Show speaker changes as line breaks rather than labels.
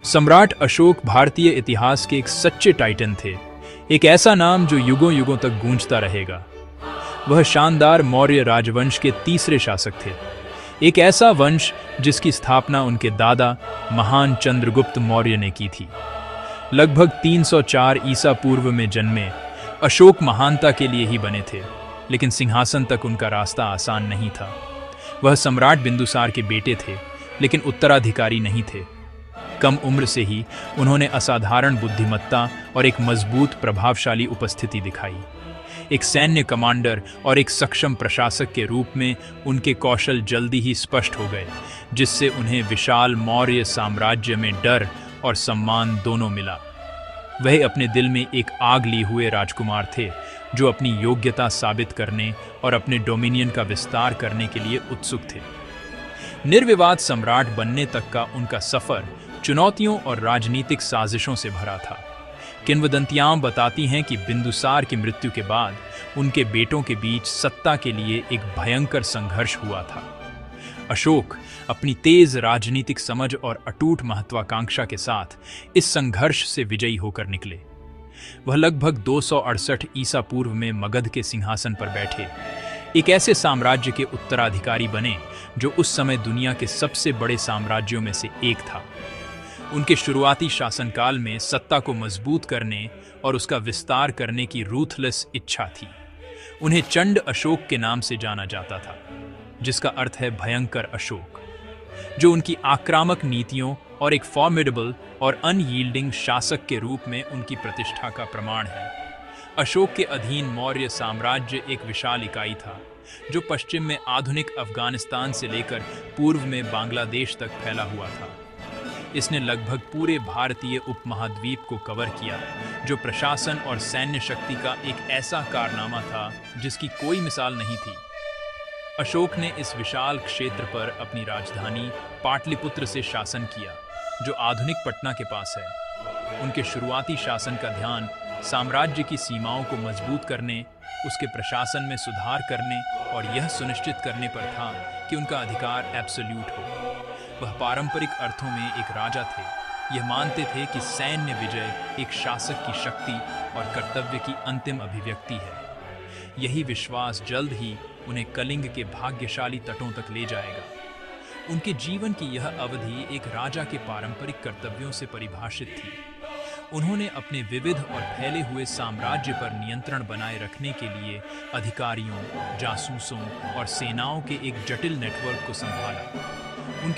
सम्राट अशोक भारतीय इतिहास के एक सच्चे टाइटन थे। एक ऐसा नाम जो युगों युगों तक गूंजता रहेगा। वह शानदार मौर्य राजवंश के तीसरे शासक थे। एक ऐसा वंश जिसकी स्थापना उनके दादा महान चंद्रगुप्त मौर्य ने की थी। लगभग 304 ईसा पूर्व में जन्मे अशोक महानता के लिए ही बने थे, लेकिन सिंहासन तक उनका रास्ता आसान नहीं था। वह सम्राट बिंदुसार के बेटे थे, लेकिन उत्तराधिकारी नहीं थे। कम उम्र से ही उन्होंने असाधारण बुद्धिमत्ता और एक मजबूत प्रभावशाली उपस्थिति दिखाई। एक सैन्य कमांडर और एक सक्षम प्रशासक के रूप में उनके कौशल जल्दी ही स्पष्ट हो गए, जिससे उन्हें विशाल मौर्य साम्राज्य में डर और सम्मान दोनों मिला। वह अपने दिल में एक आग लिए हुए राजकुमार थे, जो अपनी योग्यता साबित करने और अपने डोमिनियन का विस्तार करने के लिए उत्सुक थे। निर्विवाद सम्राट बनने तक का उनका सफर चुनौतियों और राजनीतिक साजिशों से भरा था। किंवदंतियां बताती हैं कि बिंदुसार की मृत्यु के बाद उनके बेटों के बीच सत्ता के लिए एक भयंकर संघर्ष हुआ था। अशोक अपनी तेज राजनीतिक समझ और अटूट महत्वाकांक्षा के साथ इस संघर्ष से विजयी होकर निकले। वह लगभग 268 ईसा पूर्व में मगध के सिंहासन पर बैठे एक ऐसे साम्राज्य के उत्तराधिकारी बने जो उस समय दुनिया के सबसे बड़े साम्राज्यों में से एक था। उनके शुरुआती शासनकाल में सत्ता को मजबूत करने और उसका विस्तार करने की रूथलेस इच्छा थी। उन्हें चंड अशोक के नाम से जाना जाता था, जिसका अर्थ है भयंकर अशोक, जो उनकी आक्रामक नीतियों और एक फॉर्मिडेबल और अनयील्डिंग शासक के रूप में उनकी प्रतिष्ठा का प्रमाण है। अशोक के अधीन मौर्य साम्राज्य एक विशाल इकाई था, जो पश्चिम में आधुनिक अफगानिस्तान से लेकर पूर्व में बांग्लादेश तक फैला हुआ था। इसने लगभग पूरे भारतीय उपमहाद्वीप को कवर किया, जो प्रशासन और सैन्य शक्ति का एक ऐसा कारनामा था जिसकी कोई मिसाल नहीं थी। अशोक ने इस विशाल क्षेत्र पर अपनी राजधानी पाटलिपुत्र से शासन किया, जो आधुनिक पटना के पास है। उनके शुरुआती शासन का ध्यान साम्राज्य की सीमाओं को मजबूत करने, उसके प्रशासन में सुधार करने और यह सुनिश्चित करने पर था कि उनका अधिकार एब्सोल्यूट हो। वह पारंपरिक अर्थों में एक राजा थे। यह मानते थे कि सैन्य विजय एक शासक की शक्ति और कर्तव्य की अंतिम अभिव्यक्ति है। यही विश्वास जल्द ही उन्हें कलिंग के भाग्यशाली तटों तक ले जाएगा। उनके जीवन की यह अवधि एक राजा के पारंपरिक कर्तव्यों से परिभाषित थी। उन्होंने अपने विविध और फैले हुए साम्राज्य पर नियंत्रण बनाए रखने के लिए अधिकारियों, जासूसों और सेनाओं के एक जटिल नेटवर्क को संभाला।